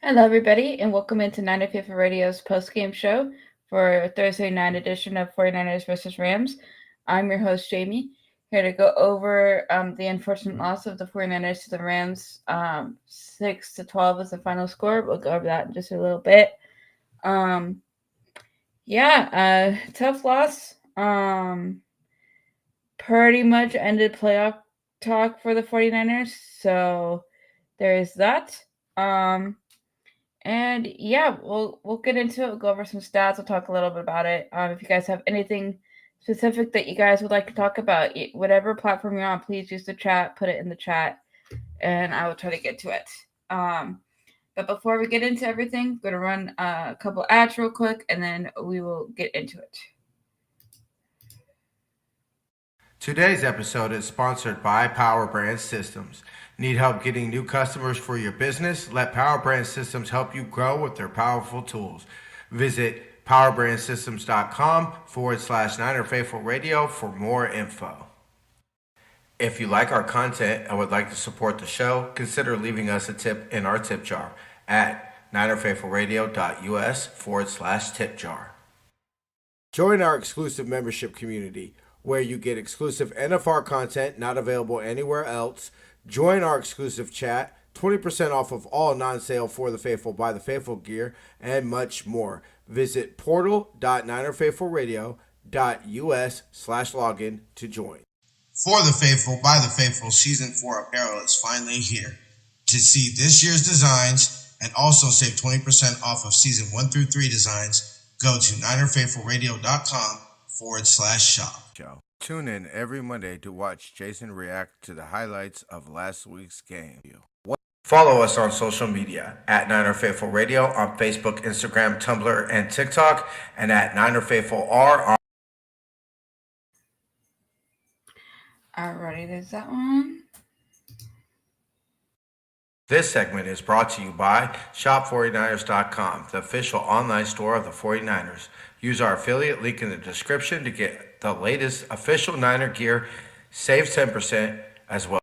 Hello, everybody, and welcome into 95th Radio's post-game show for Thursday night edition of 49ers versus Rams. I'm your host, Jaymie, here to go over the unfortunate loss of the 49ers to the Rams. 6-12 is the final score. We'll go over that in just a little bit. Um, Tough loss. Pretty much ended playoff talk for the 49ers, so there's that. And yeah, we'll get into it. We'll go over some stats. We'll talk a little bit about it. If you guys have anything specific that you guys would like to talk about, whatever platform you're on, please use the chat. Put it in the chat, and I will try to get to it. But before we get into everything, I'm gonna run a couple ads real quick, and then we will get into it. Today's episode is sponsored by Power Brand Systems. Need help getting new customers for your business? Let Power Brand Systems help you grow with their powerful tools. Visit powerbrandsystems.com/Niner Faithful Radio for more info. If you like our content and would like to support the show, consider leaving us a tip in our tip jar at ninerfaithfulradio.us/tip jar. Join our exclusive membership community where you get exclusive NFR content not available anywhere else. Join our exclusive chat, 20% off of all non-sale For the Faithful by the Faithful gear, and much more. Visit portal.ninerfaithfulradio.us/login to join. For the Faithful by the Faithful Season 4 apparel is finally here. To see this year's designs and also save 20% off of Season 1 through 3 designs, go to ninerfaithfulradio.com/shop. Tune in every Monday to watch Jason react to the highlights of last week's game. Follow us on social media at Niner Faithful Radio on Facebook, Instagram, Tumblr, and TikTok, and at Niner Faithful R on. Alrighty, there's that one. This segment is brought to you by Shop49ers.com, the official online store of the 49ers. Use our affiliate link in the description to get the latest official Niner gear. Save 10% as well.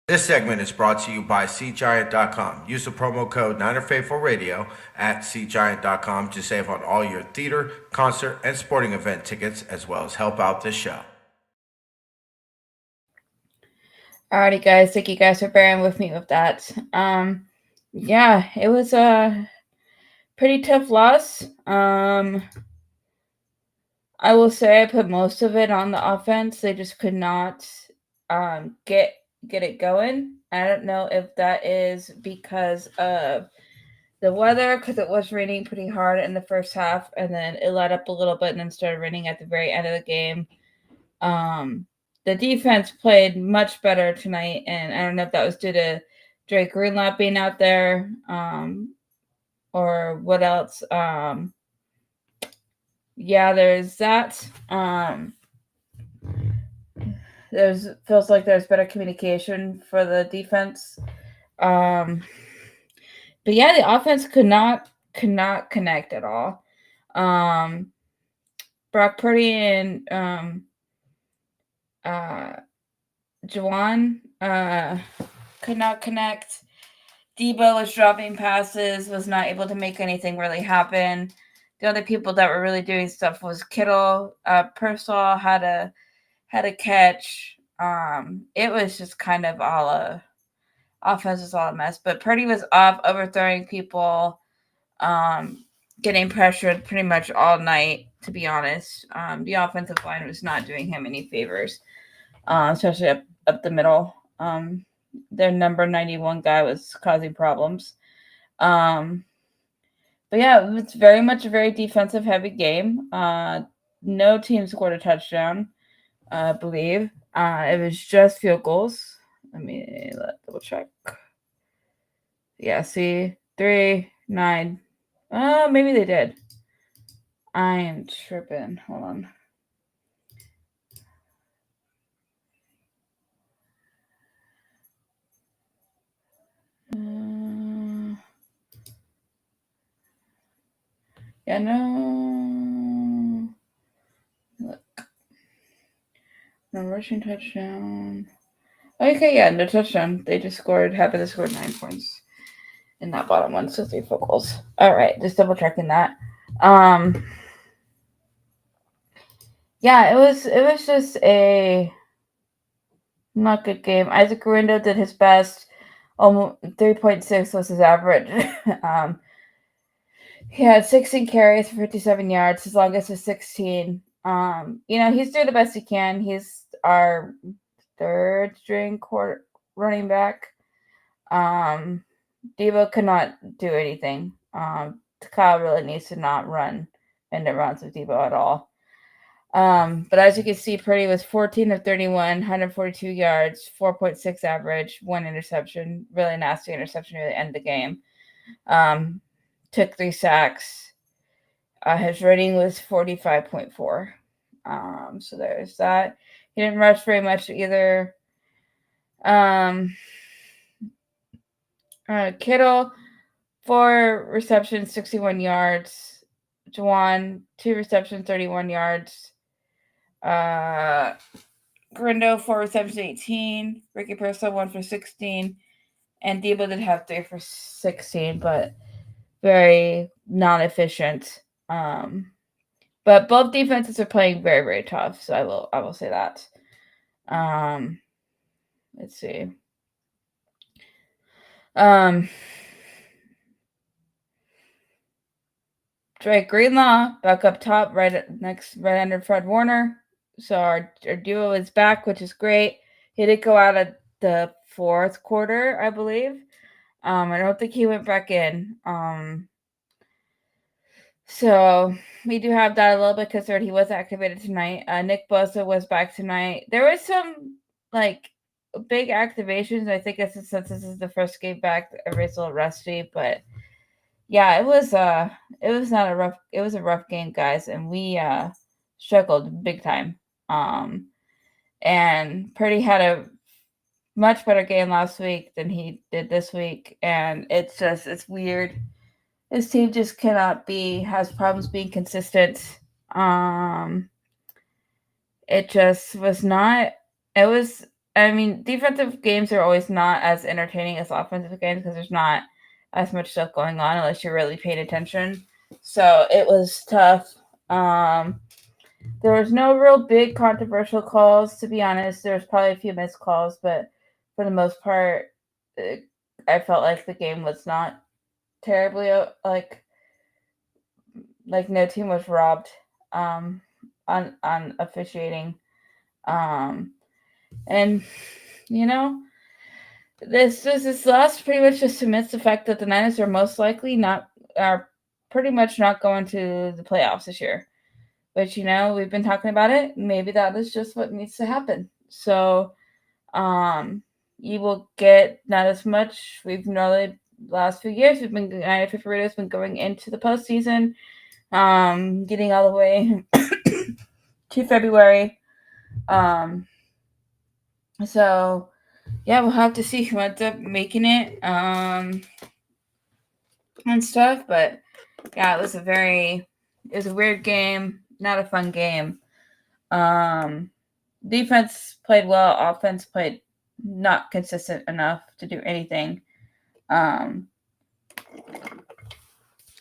This segment is brought to you by SeatGiant.com. Use the promo code NinerFaithfulRadio at SeatGiant.com to save on all your theater, concert, and sporting event tickets, as well as help out this show. Alrighty, guys. Thank you guys for bearing with me with that. It was a pretty tough loss. I will say I put most of it on the offense. They just could not get it going. I don't know if that is because of the weather, because it was raining pretty hard in the first half, and then it let up a little bit and then started raining at the very end of the game. The defense played much better tonight, and I don't know if that was due to Drake Greenlaw being out there, or what else. There's that. Feels like there's better communication for the defense. But yeah, the offense could not connect at all. Brock Purdy and Juwan could not connect. Debo was dropping passes, was not able to make anything really happen. The other people that were really doing stuff was Kittle. Purcell had a catch. It was just kind of all offense was all a mess. But Purdy was off, overthrowing people, getting pressured pretty much all night, to be honest. The offensive line was not doing him any favors, especially up the middle. Their number 91 guy was causing problems. But yeah, it's very much a very defensive heavy game. No team scored a touchdown, I believe. It was just field goals. Let me double check. Yeah, see, 3, 9. Maybe they did. I am tripping. Hold on. Yeah, no. Look. No rushing touchdown. Okay, yeah, no touchdown. They just happened to score 9 points in that bottom one, so 3 field goals. All right, just double checking that. Yeah, it was just a not good game. Isaac Garindo did his best. 3.6 was his average. He had 16 carries for 57 yards. His longest was 16. He's doing the best he can. He's our third string running back. Debo could not do anything. Kyle really needs to not run into runs with Debo at all. But as you can see, Purdy was 14 of 31, 142 yards, 4.6 average, 1 interception, really nasty interception near the end of the game. Took 3 sacks. His rating was 45.4. So there's that. He didn't rush very much either. Kittle, 4 receptions, 61 yards. Juwan, 2 receptions, 31 yards. Grindo, 4 receptions, 18. Ricky Perso, 1 for 16. And Debo did have 3 for 16, but very non-efficient. But both defenses are playing very, very tough, so I will say that. Let's see. Drake Greenlaw back up top, right under Fred Warner. So our duo is back, which is great. He did go out at the 4th quarter, I believe. I don't think he went back in. So we do have that a little bit concerned. He was activated tonight. Nick Bosa was back tonight. There was some big activations. I think since this is the first game back, everybody's a little rusty, but yeah, it was a rough game, guys, and we struggled big time. And Purdy had a much better game last week than he did this week, and it's weird. His team just has problems being consistent. It just was not. Defensive games are always not as entertaining as offensive games because there's not as much stuff going on unless you're really paying attention. So it was tough. There was no real big controversial calls, to be honest. There was probably a few missed calls, but for the most part, I felt like the game was not terribly like no team was robbed on officiating. And this last pretty much just cements the fact that the Niners are pretty much not going to the playoffs this year. But we've been talking about it. Maybe that is just what needs to happen. So you will get not as much. We've normally last few years United Fit Burrito has been going into the postseason, getting all the way to February. So yeah, we'll have to see who ends up making it and stuff. But yeah, it was a weird game, not a fun game. Defense played well, offense played not consistent enough to do anything. I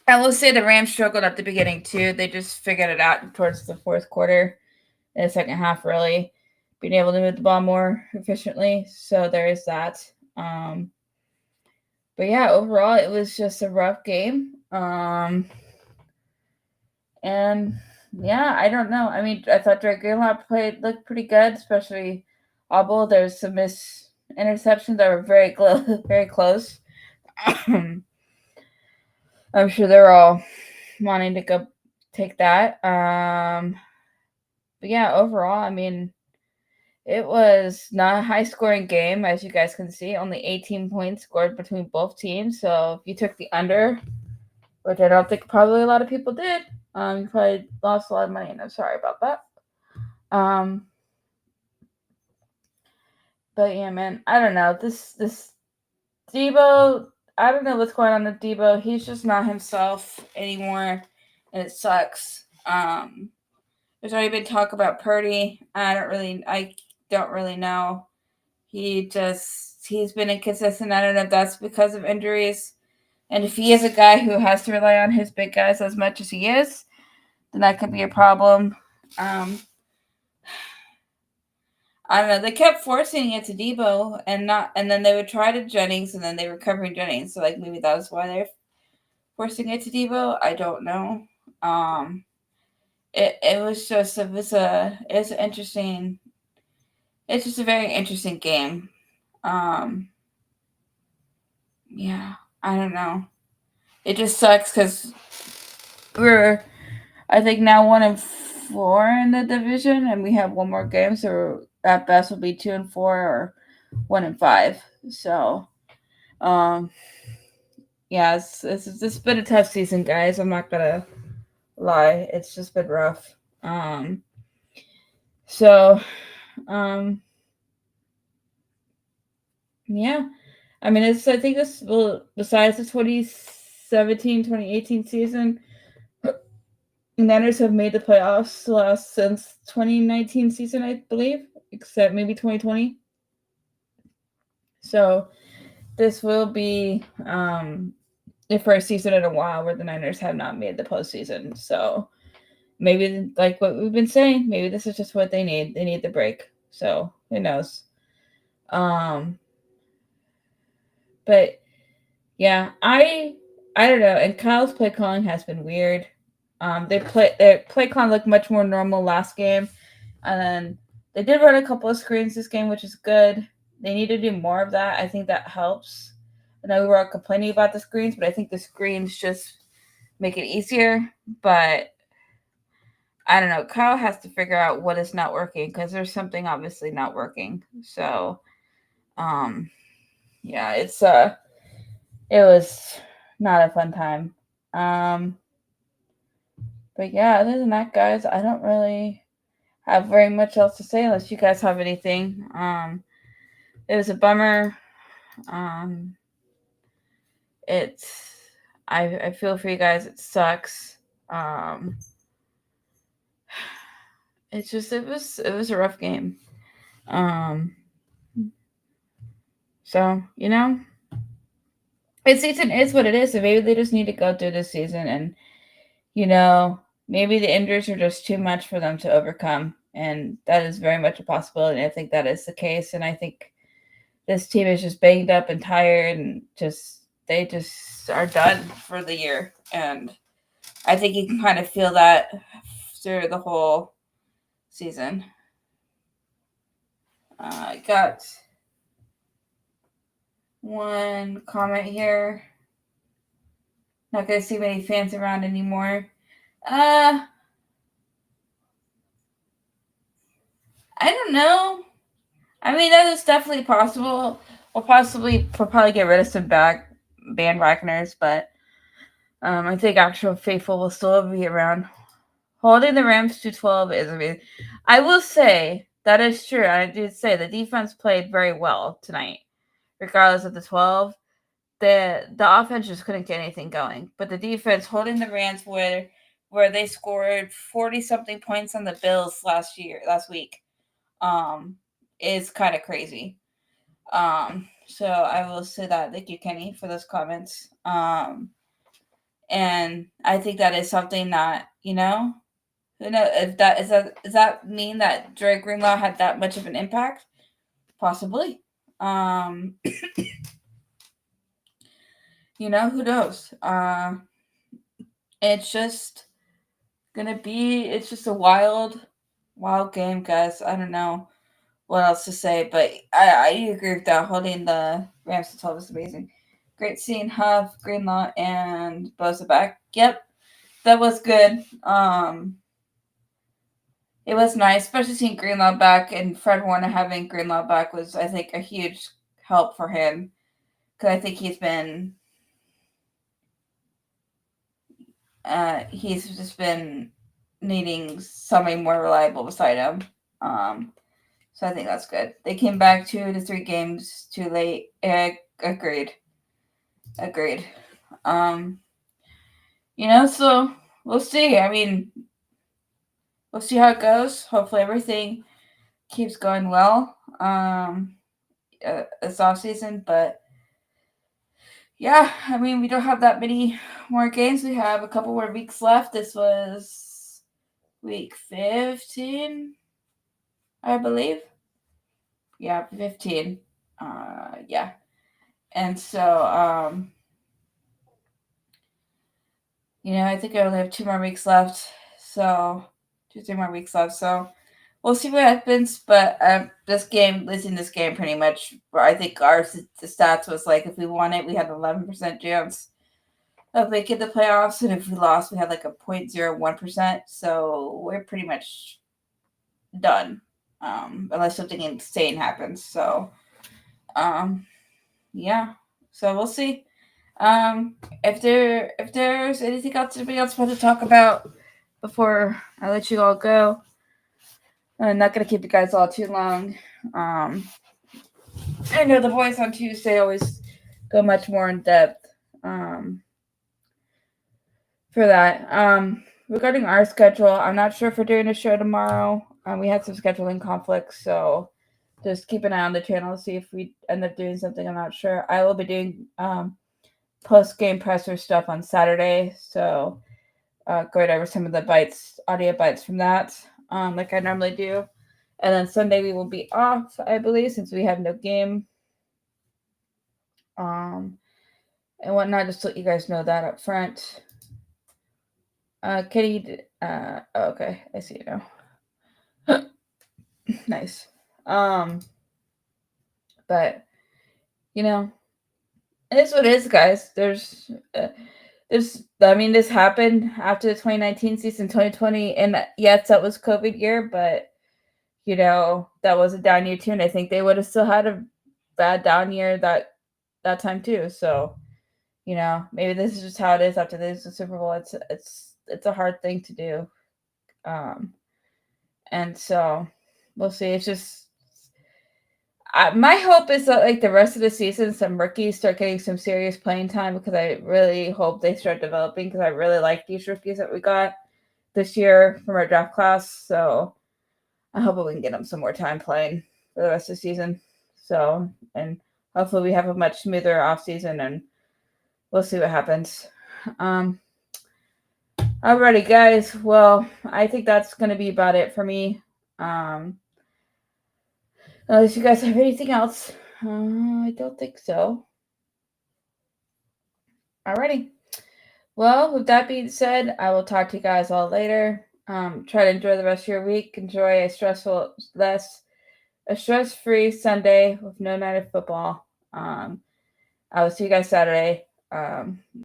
will say the Rams struggled at the beginning too. They just figured it out towards the 4th quarter, in the second half, really being able to move the ball more efficiently. So there is that. But yeah, overall, it was just a rough game. And yeah, I don't know. I thought Drake Greenlaw looked pretty good, especially Auble. There's some missed interceptions that were very very close. I'm sure they're all wanting to go take that. But yeah, overall, it was not a high-scoring game, as you guys can see. Only 18 points scored between both teams. So if you took the under, which I don't think probably a lot of people did, you probably lost a lot of money, and I'm sorry about that. But yeah, man, I don't know. This Debo, I don't know what's going on with Debo. He's just not himself anymore, and it sucks. There's already been talk about Purdy. I don't really know. he's been inconsistent. I don't know if that's because of injuries. And if he is a guy who has to rely on his big guys as much as he is, then that could be a problem. I don't know. They kept forcing it to Debo and then they would try to Jennings and then they were covering Jennings. So like maybe that was why they're forcing it to Debo. I don't know. It was just it's interesting. It's just a very interesting game. Yeah, I don't know. It just sucks because we're, I think, now 1-4 in the division, and we have one more game, so at best will be 2-4 or 1-5. So, yeah, it's been a tough season, guys. I'm not gonna lie. It's just been rough. So, yeah. I mean, I think this will, besides the 2017-2018 season, Niners have made the playoffs since 2019 season, I believe, except maybe 2020. So this will be the first season in a while where the Niners have not made the postseason. So maybe, like what we've been saying, maybe this is just what they need. They need the break. So who knows? But yeah, I don't know. And Kyle's play calling has been weird. Their play calling looked much more normal last game, and then they did run a couple of screens this game, which is good. They need to do more of that. I think that helps. I know we were all complaining about the screens, but I think the screens just make it easier. But I don't know. Kyle has to figure out what is not working because there's something obviously not working. So, yeah, it was not a fun time. But yeah, other than that, guys, I don't really have very much else to say unless you guys have anything. It was a bummer. I feel for you guys. It sucks. It's just it was a rough game. So this season is what it is. So maybe they just need to go through this season, and maybe the injuries are just too much for them to overcome, and that is very much a possibility. I think that is the case, and I think this team is just banged up and tired, and they just are done for the year. And I think you can kind of feel that through the whole season. I got one comment here. Not going to see many fans around anymore. I don't know. I mean, that is definitely possible. We'll probably get rid of some bandwagoners, but I think actual faithful will still be around. Holding the Rams to 12 is amazing. I will say that is true. I did say the defense played very well tonight, regardless of the 12. The offense just couldn't get anything going, but the defense holding the Rams where they scored 40-something points on the Bills last week, is kind of crazy. So I will say that. Thank you, Kenny, for those comments. And I think that is something that, who knows if does that mean that Dre Greenlaw had that much of an impact? Possibly. Who knows? It's just it's just a wild game, guys. I don't know what else to say, but I agree with that. Holding the Rams to 12 is amazing. Great seeing Huff, Greenlaw, and Bosa back. Yep, that was good. It was nice, especially seeing Greenlaw back, and Fred Warner having Greenlaw back was, I think, a huge help for him, because I think he's just been needing somebody more reliable beside him. So I think that's good. They came back 2 to 3 games too late. Agreed. So we'll see. I mean, we'll see how it goes. Hopefully everything keeps going well. this off season, but yeah, I mean, we don't have that many more games. We have a couple more weeks left. This was week 15, I believe. Yeah, 15. Yeah. And so, I think I only have 2 more weeks left. So, 3 more weeks left. So, we'll see what happens. But losing this game pretty much, I think the stats was like if we won it, we had an 11% chance of making the playoffs. And if we lost, we had like a 0.01%. So, we're pretty much done. Unless something insane happens. So, yeah. So, we'll see. If there's anything else anybody else wants to talk about before I let you all go, I'm not gonna keep you guys all too long. I know the boys on Tuesday always go much more in depth for that. Regarding our schedule, I'm not sure if we're doing a show tomorrow. We had some scheduling conflicts, so just keep an eye on the channel to see if we end up doing something. I'm not sure. I will be doing post-game presser stuff on Saturday, so going over some of the audio bites from that, like I normally do. And then Sunday we will be off, I believe, since we have no game. And whatnot, just to let you guys know that up front. Kitty, okay, I see you now. Nice. But, it is what it is, guys. This happened after the 2019 season, 2020, and yes, that was COVID year, but that was a down year too, and I think they would have still had a bad down year that time too. So, maybe this is just how it is after the Super Bowl. It's a hard thing to do, and so we'll see. It's just my hope is that like the rest of the season, some rookies start getting some serious playing time because I really hope they start developing because I really like these rookies that we got this year from our draft class. So I hope we can get them some more time playing for the rest of the season. So, and hopefully we have a much smoother off season and we'll see what happens. Alrighty, guys. Well, I think that's going to be about it for me. Unless you guys have anything else. I don't think so. Alrighty. Well, with that being said, I will talk to you guys all later. Try to enjoy the rest of your week. Enjoy a stress-free Sunday with no night of football. I will see you guys Saturday.